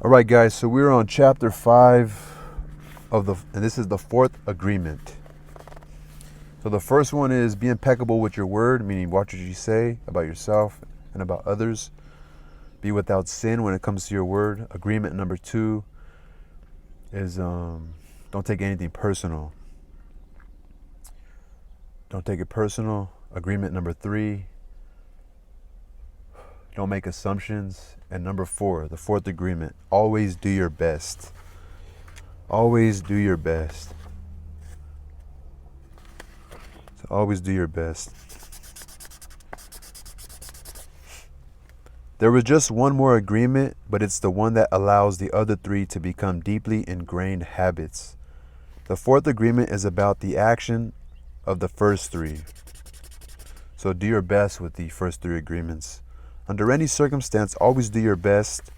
All right, guys, so we're on chapter 5 and this is the fourth agreement. So the first one is be impeccable with your word, meaning watch what you say about yourself and about others. Be without sin when it comes to your word. Agreement number 2 is don't take anything personal. Don't take it personal. Agreement number 3, don't make assumptions. And number 4, the fourth agreement, always do your best. Always do your best. So always do your best. There was just one more agreement, but it's the one that allows the other 3 to become deeply ingrained habits. The fourth agreement is about the action of the first 3. So do your best with the first 3 agreements. Under any circumstance, always do your best,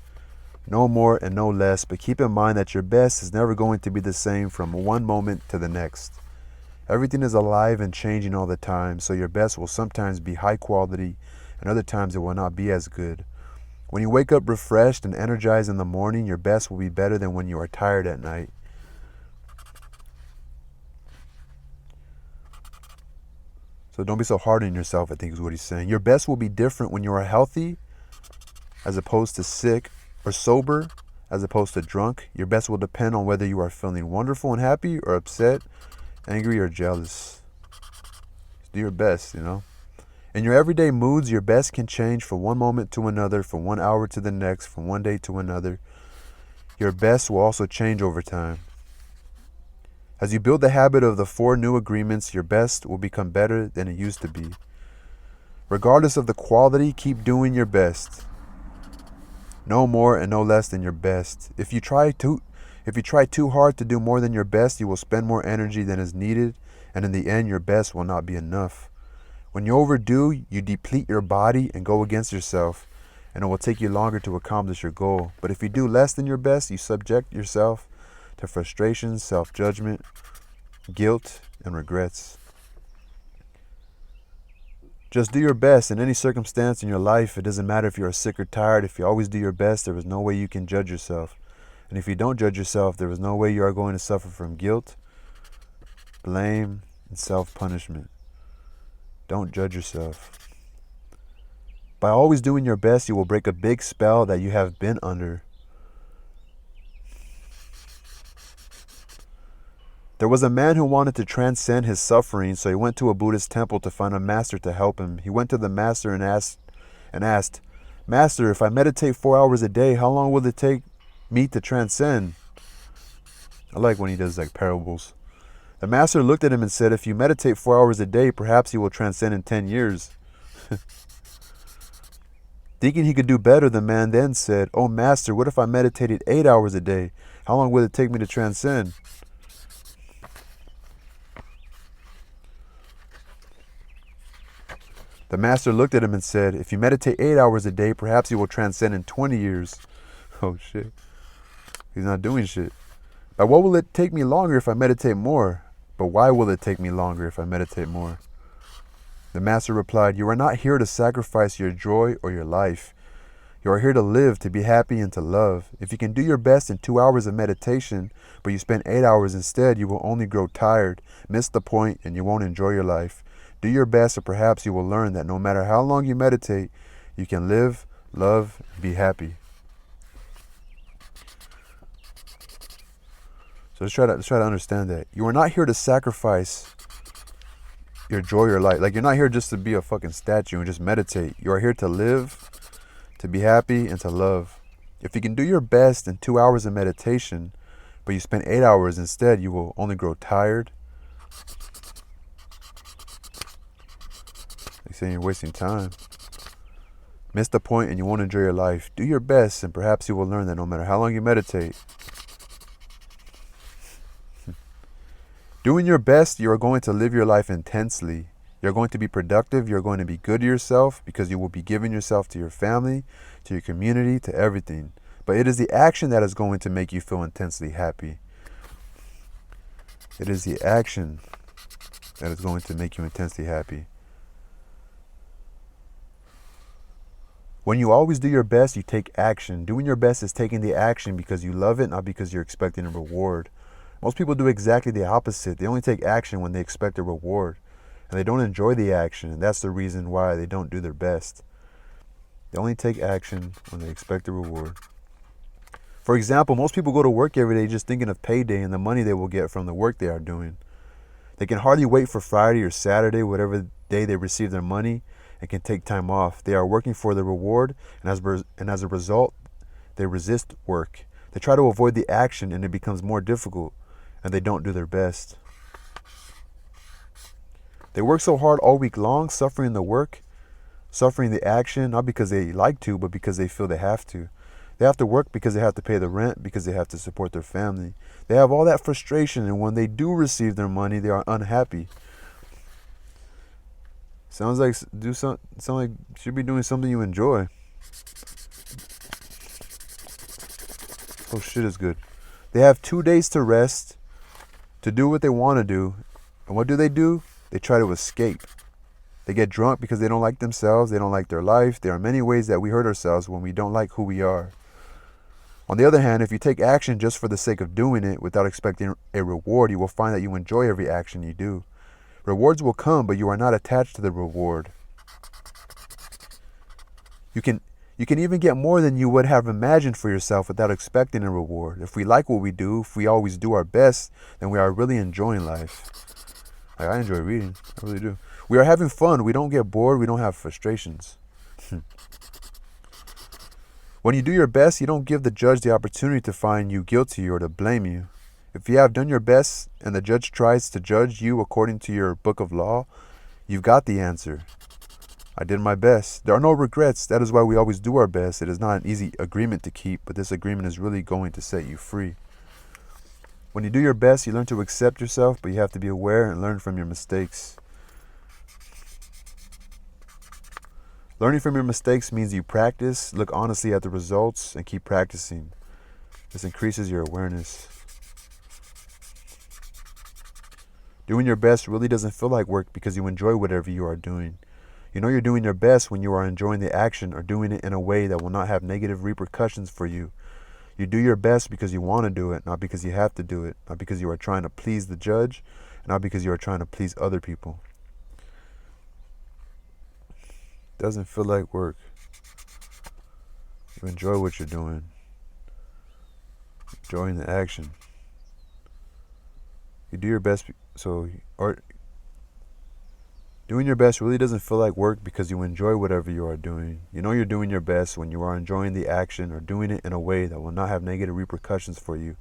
no more and no less, but keep in mind that your best is never going to be the same from one moment to the next. Everything is alive and changing all the time, so your best will sometimes be high quality and other times it will not be as good. When you wake up refreshed and energized in the morning, your best will be better than when you are tired at night. So don't be so hard on yourself, I think is what he's saying. Your best will be different when you are healthy as opposed to sick, or sober as opposed to drunk. Your best will depend on whether you are feeling wonderful and happy or upset, angry or jealous. Just do your best, In your everyday moods, your best can change from one moment to another, from 1 hour to the next, from one day to another. Your best will also change over time. As you build the habit of the 4 new agreements, your best will become better than it used to be. Regardless of the quality, keep doing your best. No more and no less than your best. If you try too hard to do more than your best, you will spend more energy than is needed, and in the end, your best will not be enough. When you overdo, you deplete your body and go against yourself, and it will take you longer to accomplish your goal. But if you do less than your best, you subject yourself to frustration, self-judgment, guilt, and regrets. Just do your best in any circumstance in your life. It doesn't matter if you are sick or tired. If you always do your best, there is no way you can judge yourself. And if you don't judge yourself, there is no way you are going to suffer from guilt, blame, and self-punishment. Don't judge yourself. By always doing your best, you will break a big spell that you have been under. There was a man who wanted to transcend his suffering, so he went to a Buddhist temple to find a master to help him. He went to the master and asked, "Master, if I meditate 4 hours a day, how long will it take me to transcend?" I like when he does like parables. The master looked at him and said, "If you meditate 4 hours a day, perhaps you will transcend in 10 years. Thinking he could do better, the man then said, "Oh, master, what if I meditated 8 hours a day? How long will it take me to transcend?" The master looked at him and said, "If you meditate 8 hours a day, perhaps you will transcend in 20 years. Oh, shit. He's not doing shit. "But what will it take me longer if I meditate more? But why will it take me longer if I meditate more?" The master replied, "You are not here to sacrifice your joy or your life. You are here to live, to be happy, and to love. If you can do your best in 2 hours of meditation, but you spend 8 hours instead, you will only grow tired, miss the point, and you won't enjoy your life. Do your best, or perhaps you will learn that no matter how long you meditate, you can live, love, and be happy." So let's try to understand that. You are not here to sacrifice your joy or life. Like, you're not here just to be a fucking statue and just meditate. You are here to live, to be happy, and to love. If you can do your best in 2 hours of meditation, but you spend 8 hours instead, you will only grow tired. They say you're wasting time. Miss the point and you won't enjoy your life. Do your best and perhaps you will learn that no matter how long you meditate, doing your best, you are going to live your life intensely. You're going to be productive. You're going to be good to yourself because you will be giving yourself to your family, to your community, to everything. But it is the action that is going to make you feel intensely happy. It is the action that is going to make you intensely happy. When you always do your best, you take action. Doing your best is taking the action because you love it, not because you're expecting a reward. Most people do exactly the opposite. They only take action when they expect a reward, and they don't enjoy the action, and that's the reason why they don't do their best. They only take action when they expect a reward. For example, most people go to work every day just thinking of payday and the money they will get from the work they are doing. They can hardly wait for Friday or Saturday, whatever day they receive their money, and can take time off. They are working for the reward, and as a result, they resist work. They try to avoid the action, and it becomes more difficult, and they don't do their best. They work so hard all week long, suffering the work, suffering the action, not because they like to, but because they feel they have to. They have to work because they have to pay the rent, because they have to support their family. They have all that frustration, and when they do receive their money, they are unhappy. Sounds like you should be doing something you enjoy. Oh, shit is good. They have 2 days to rest, to do what they want to do. And what do? They try to escape. They get drunk because they don't like themselves. They don't like their life. There are many ways that we hurt ourselves when we don't like who we are. On the other hand, if you take action just for the sake of doing it without expecting a reward, you will find that you enjoy every action you do. Rewards will come, but you are not attached to the reward. You can even get more than you would have imagined for yourself without expecting a reward. If we like what we do, if we always do our best, then we are really enjoying life. I enjoy reading. I really do. We are having fun. We don't get bored. We don't have frustrations. When you do your best, you don't give the judge the opportunity to find you guilty or to blame you. If you have done your best and the judge tries to judge you according to your book of law, you've got the answer. I did my best. There are no regrets. That is why we always do our best. It is not an easy agreement to keep, but this agreement is really going to set you free. When you do your best, you learn to accept yourself, but you have to be aware and learn from your mistakes. Learning from your mistakes means you practice, look honestly at the results, and keep practicing. This increases your awareness. Doing your best really doesn't feel like work because you enjoy whatever you are doing. You know you're doing your best when you are enjoying the action or doing it in a way that will not have negative repercussions for you. You do your best because you want to do it, not because you have to do it, not because you are trying to please the judge, not because you are trying to please other people. Doesn't feel like work. You enjoy what you're doing. Enjoying the action. You do your best, doing your best really doesn't feel like work because you enjoy whatever you are doing. You know you're doing your best when you are enjoying the action or doing it in a way that will not have negative repercussions for you.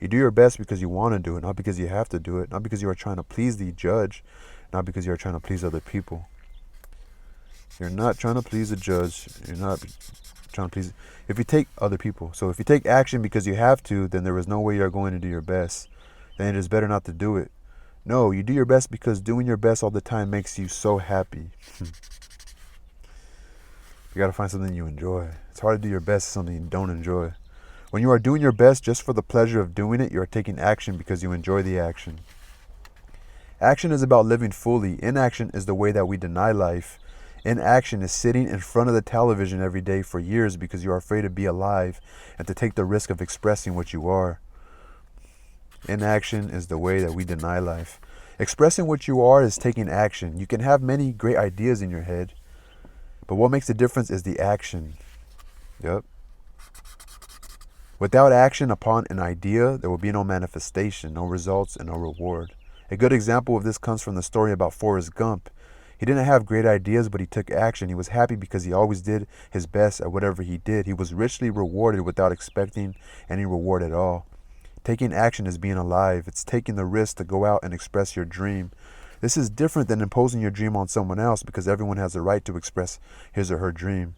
You do your best because you want to do it, not because you have to do it, not because you are trying to please the judge, not because you are trying to please other people. You're not trying to please the judge. You're not trying to please. If you take other people, so if you take action because you have to, then there is no way you're going to do your best. Then it is better not to do it. No, you do your best because doing your best all the time makes you so happy. You gotta find something you enjoy. It's hard to do your best for something you don't enjoy. When you are doing your best just for the pleasure of doing it, you are taking action because you enjoy the action. Action is about living fully. Inaction is the way that we deny life. Inaction is sitting in front of the television every day for years because you are afraid to be alive and to take the risk of expressing what you are. Inaction is the way that we deny life. Expressing what you are is taking action. You can have many great ideas in your head, but what makes the difference is the action. Yep. Without action upon an idea, there will be no manifestation, no results, and no reward. A good example of this comes from the story about Forrest Gump. He didn't have great ideas, but he took action. He was happy because he always did his best at whatever he did. He was richly rewarded without expecting any reward at all. Taking action is being alive. It's taking the risk to go out and express your dream. This is different than imposing your dream on someone else because everyone has the right to express his or her dream.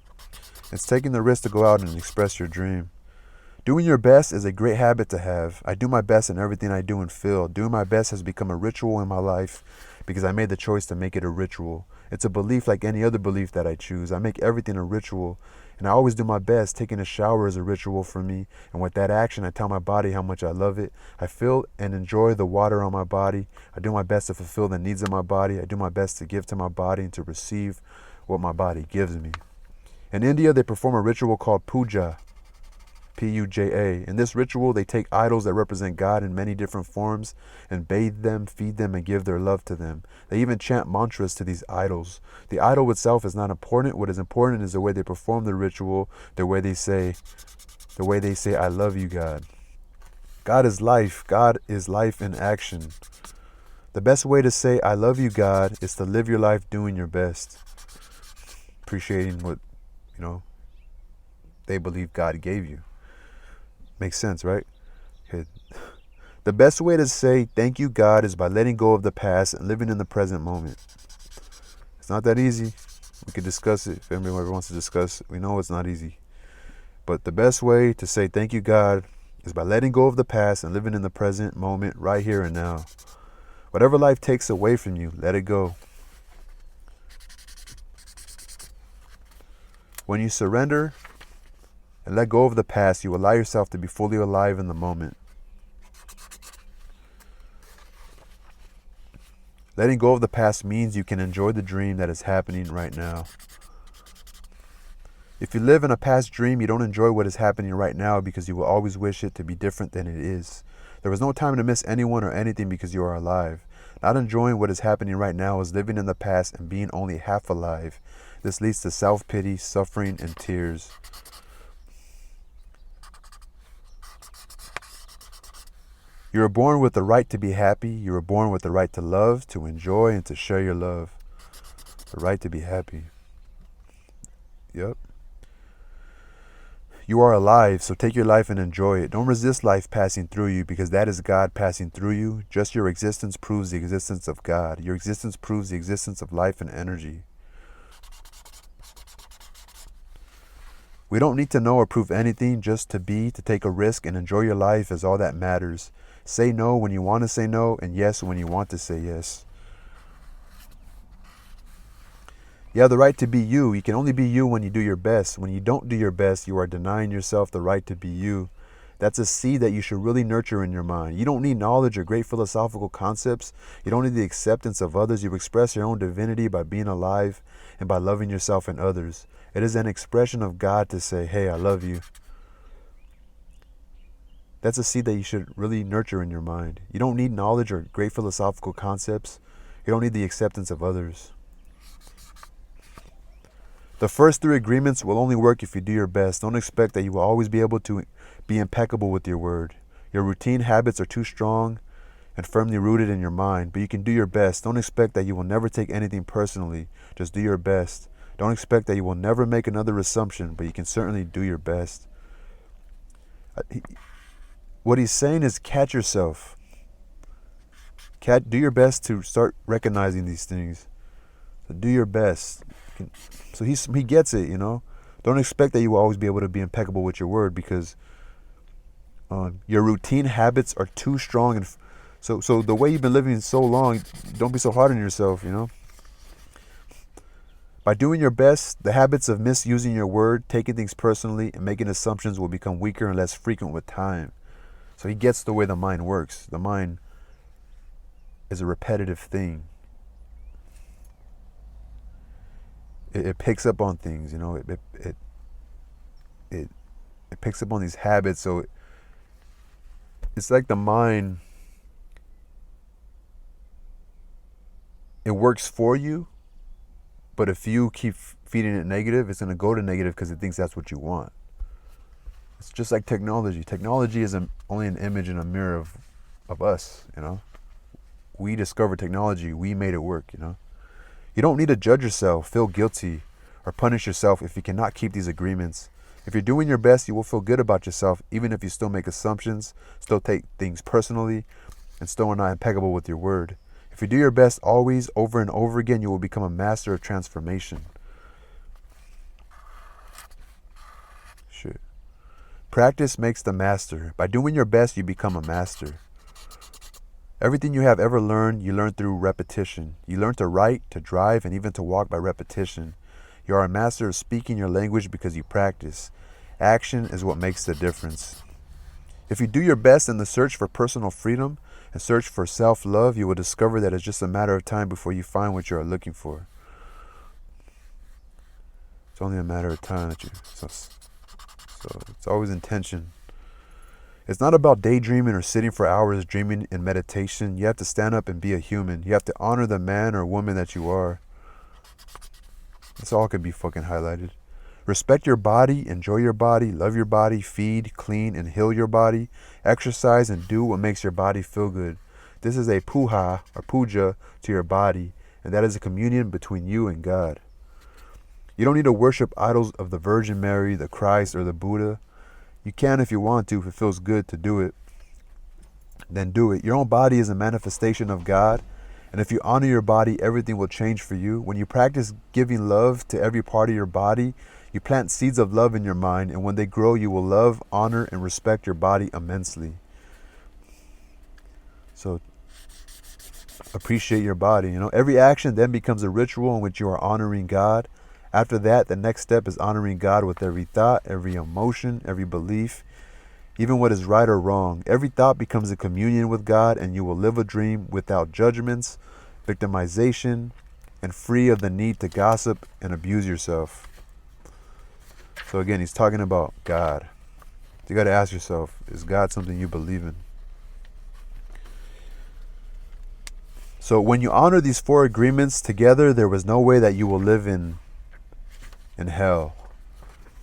It's taking the risk to go out and express your dream. Doing your best is a great habit to have. I do my best in everything I do and feel. Doing my best has become a ritual in my life because I made the choice to make it a ritual. It's a belief like any other belief that I choose. I make everything a ritual, and I always do my best. Taking a shower is a ritual for me, and with that action, I tell my body how much I love it. I feel and enjoy the water on my body. I do my best to fulfill the needs of my body. I do my best to give to my body and to receive what my body gives me. In India, they perform a ritual called puja, Puja. In this ritual, they take idols that represent God in many different forms and bathe them, feed them, and give their love to them. They even chant mantras to these idols. The idol itself is not important. What is important is the way they perform the ritual, the way they say, I love you, God. God is life. God is life in action. The best way to say, I love you, God, is to live your life doing your best. Appreciating what, they believe God gave you. Makes sense, right? Okay. The best way to say, thank you, God, is by letting go of the past and living in the present moment. It's not that easy. We could discuss it if anybody ever wants to discuss. We know it's not easy. But the best way to say, thank you, God, is by letting go of the past and living in the present moment, right here and now. Whatever life takes away from you, let it go. When you surrender and let go of the past, you allow yourself to be fully alive in the moment. Letting go of the past means you can enjoy the dream that is happening right now. If you live in a past dream, you don't enjoy what is happening right now because you will always wish it to be different than it is. There was no time to miss anyone or anything because you are alive. Not enjoying what is happening right now is living in the past and being only half alive. This leads to self-pity, suffering, and tears. You were born with the right to be happy. You were born with the right to love, to enjoy, and to share your love. The right to be happy. Yep. You are alive, so take your life and enjoy it. Don't resist life passing through you because that is God passing through you. Just your existence proves the existence of God. Your existence proves the existence of life and energy. We don't need to know or prove anything, just to be, to take a risk and enjoy your life is all that matters. Say no when you want to say no, and yes when you want to say yes. You have the right to be you. You can only be you when you do your best. When you don't do your best, you are denying yourself the right to be you. That's a seed that you should really nurture in your mind. You don't need knowledge or great philosophical concepts. You don't need the acceptance of others. You express your own divinity by being alive and by loving yourself and others. It is an expression of God to say, hey, I love you. That's a seed that you should really nurture in your mind. You don't need knowledge or great philosophical concepts. You don't need the acceptance of others. The first 3 agreements will only work if you do your best. Don't expect that you will always be able to be impeccable with your word. Your routine habits are too strong and firmly rooted in your mind, but you can do your best. Don't expect that you will never take anything personally. Just do your best. Don't expect that you will never make another assumption, but you can certainly do your best. What he's saying is catch yourself. Do your best to start recognizing these things. So do your best. So he gets it, Don't expect that you will always be able to be impeccable with your word because your routine habits are too strong. And so the way you've been living so long, don't be so hard on yourself, By doing your best, the habits of misusing your word, taking things personally, and making assumptions will become weaker and less frequent with time. So he gets the way the mind works. The mind is a repetitive thing. It picks up on things, it picks up on these habits. So it's like the mind, it works for you, but if you keep feeding it negative, it's going to go to negative because it thinks that's what you want. It's just like technology. Technology is only an image and a mirror of us, We discovered technology. We made it work, You don't need to judge yourself, feel guilty, or punish yourself if you cannot keep these agreements. If you're doing your best, you will feel good about yourself, even if you still make assumptions, still take things personally, and still are not impeccable with your word. If you do your best always, over and over again, you will become a master of transformation. Shit. Practice makes the master. By doing your best, you become a master. Everything you have ever learned, you learn through repetition. You learn to write, to drive, and even to walk by repetition. You are a master of speaking your language because you practice. Action is what makes the difference. If you do your best in the search for personal freedom and search for self-love, you will discover that it's just a matter of time before you find what you are looking for. It's only a matter of time that you. So it's always intention. It's not about daydreaming or sitting for hours dreaming in meditation. You have to stand up and be a human. You have to honor the man or woman that you are. This all could be fucking highlighted. Respect your body, enjoy your body, love your body, feed, clean, and heal your body. Exercise and do what makes your body feel good. This is a puja or puja to your body, and that is a communion between you and God. You don't need to worship idols of the Virgin Mary, the Christ, or the Buddha. You can if you want to, if it feels good to do it. Then do it. Your own body is a manifestation of God. And if you honor your body, everything will change for you. When you practice giving love to every part of your body, you plant seeds of love in your mind. And when they grow, you will love, honor, and respect your body immensely. So appreciate your body. Every action then becomes a ritual in which you are honoring God. After that, the next step is honoring God with every thought, every emotion, every belief, even what is right or wrong. Every thought becomes a communion with God, and you will live a dream without judgments, victimization, and free of the need to gossip and abuse yourself. So again, he's talking about God. You got to ask yourself, is God something you believe in? So when you honor these 4 agreements together, there was no way that you will live in hell.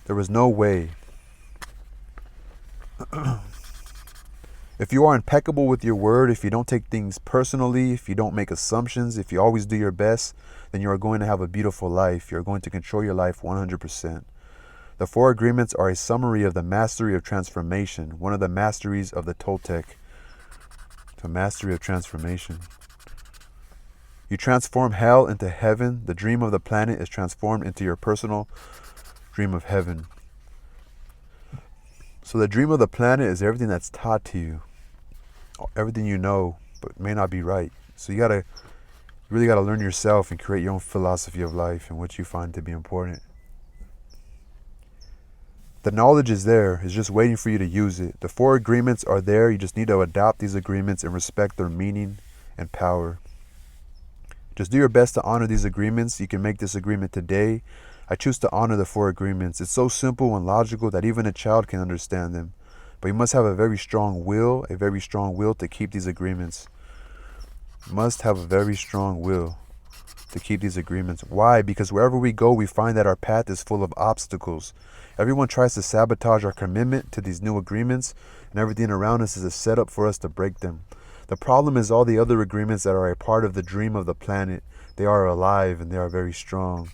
There was no way. If you are impeccable with your word, if you don't take things personally, if you don't make assumptions, if you always do your best, then you are going to have a beautiful life. You're going to control your life 100%. The 4 agreements are a summary of the mastery of transformation, one of the masteries of the Toltec. The mastery of transformation. You transform hell into heaven. The dream of the planet is transformed into your personal dream of heaven. So the dream of the planet is everything that's taught to you. Everything you know, but may not be right. So you really got to learn yourself and create your own philosophy of life and what you find to be important. The knowledge is there. It's just waiting for you to use it. The 4 agreements are there. You just need to adopt these agreements and respect their meaning and power. Just do your best to honor these agreements. You can make this agreement today. I choose to honor the 4 agreements. It's so simple and logical that even a child can understand them. But you must have a very strong will to keep these agreements. You must have a very strong will to keep these agreements. Why? Because wherever we go, we find that our path is full of obstacles. Everyone tries to sabotage our commitment to these new agreements, and everything around us is a setup for us to break them. The problem is all the other agreements that are a part of the dream of the planet. They are alive and they are very strong.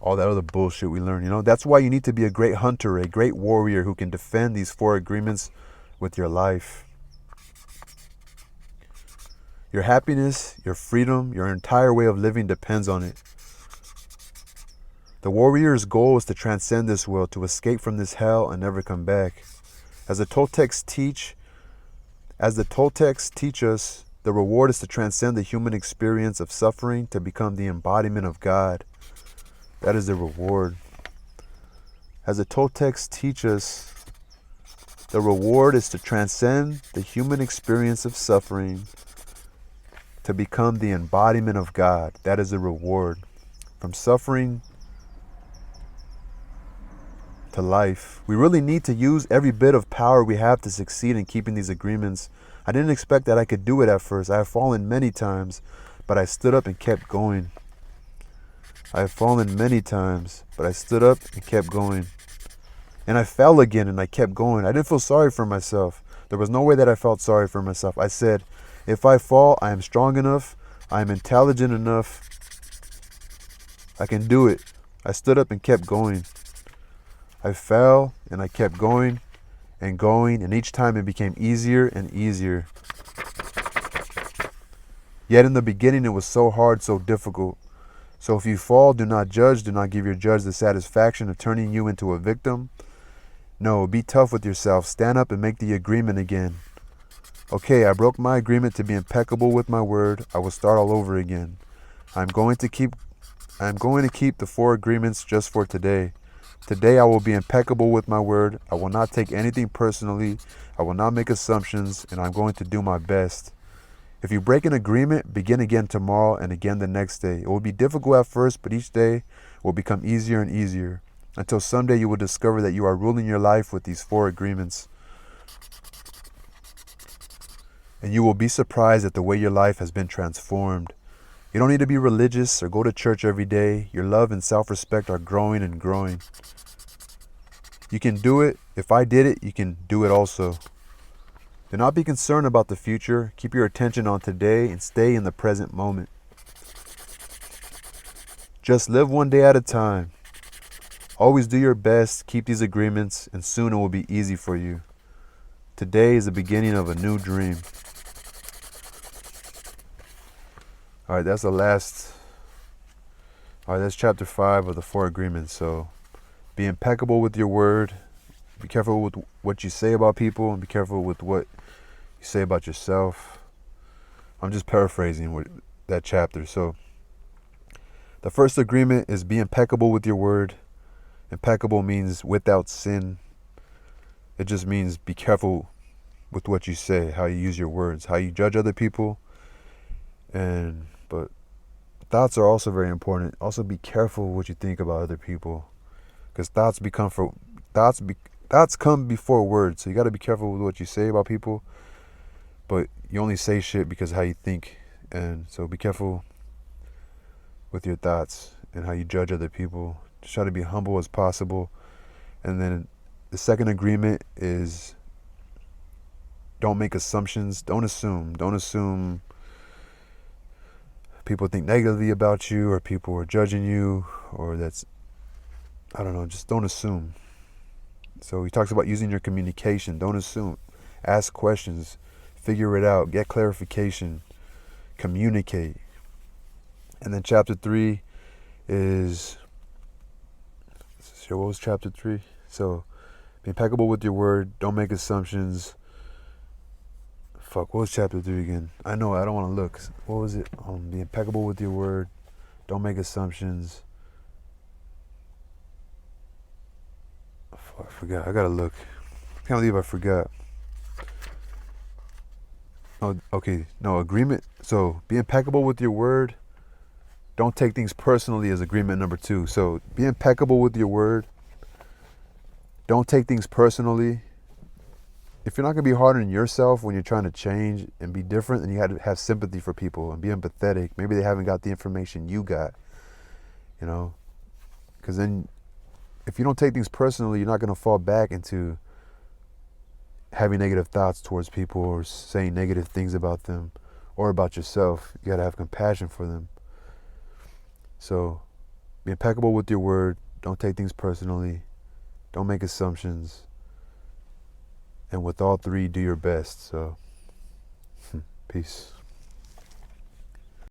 All that other bullshit we learn, That's why you need to be a great hunter, a great warrior who can defend these 4 agreements with your life. Your happiness, your freedom, your entire way of living depends on it. The warrior's goal is to transcend this world, to escape from this hell and never come back. As the Toltecs teach us, the reward is to transcend the human experience of suffering to become the embodiment of God. That is the reward. As the Toltecs teach us, the reward is to transcend the human experience of suffering to become the embodiment of God. That is the reward. From suffering to life. We really need to use every bit of power we have to succeed in keeping these agreements. I didn't expect that I could do it at first. I have fallen many times, but I stood up and kept going. I have fallen many times, but I stood up and kept going. And I fell again and I kept going. I didn't feel sorry for myself. There was no way that I felt sorry for myself. I said, if I fall, I am strong enough. I am intelligent enough. I can do it. I stood up and kept going. I fell and I kept going, and each time it became easier and easier. Yet in the beginning it was so hard, so difficult. So if you fall, do not judge. Do not give your judge the satisfaction of turning you into a victim. No, be tough with yourself. Stand up and make the agreement again. Okay, I broke my agreement to be impeccable with my word. I will start all over again. I'm going to keep the 4 agreements just for today. Today I will be impeccable with my word. I will not take anything personally. I will not make assumptions, and I'm going to do my best. If you break an agreement, begin again tomorrow and again the next day. It will be difficult at first, but each day will become easier and easier until someday you will discover that you are ruling your life with these 4 agreements. And you will be surprised at the way your life has been transformed. You don't need to be religious or go to church every day. Your love and self-respect are growing and growing. You can do it. If I did it, you can do it also. Do not be concerned about the future. Keep your attention on today and stay in the present moment. Just live one day at a time. Always do your best. Keep these agreements, and soon it will be easy for you. Today is the beginning of a new dream. All right, that's the last. All right, that's chapter 5 of the 4 agreements. So be impeccable with your word. Be careful with what you say about people, and be careful with what you say about yourself. I'm just paraphrasing that chapter. So the first agreement is be impeccable with your word. Impeccable means without sin. It just means be careful with what you say, how you use your words, how you judge other people. But thoughts are also very important. Also be careful what you think about other people, because thoughts come before words. So you got to be careful with what you say about people. But you only say shit because of how you think. And so be careful with your thoughts and how you judge other people. Just try to be humble as possible. And then the second agreement is don't make assumptions. Don't assume people think negatively about you, or people are judging you, or just don't assume. So he talks about using your communication. Don't assume. Ask questions. Figure it out. Get clarification. Communicate. And then chapter 3 is... So what was chapter 3? So be impeccable with your word. Don't make assumptions. What was chapter 3 again? I know, I don't want to look. What was it? Be impeccable with your word. Don't make assumptions. I forgot. I gotta look. I can't believe I forgot. Oh, okay. No, agreement. So be impeccable with your word. Don't take things personally is agreement number 2. So be impeccable with your word. Don't take things personally. If you're not going to be hard on yourself when you're trying to change and be different, then you have to have sympathy for people and be empathetic. Maybe they haven't got the information you got, because then if you don't take things personally, you're not going to fall back into having negative thoughts towards people or saying negative things about them or about yourself. You got to have compassion for them. So be impeccable with your word. Don't take things personally. Don't make assumptions. And with all 3, do your best. So, peace.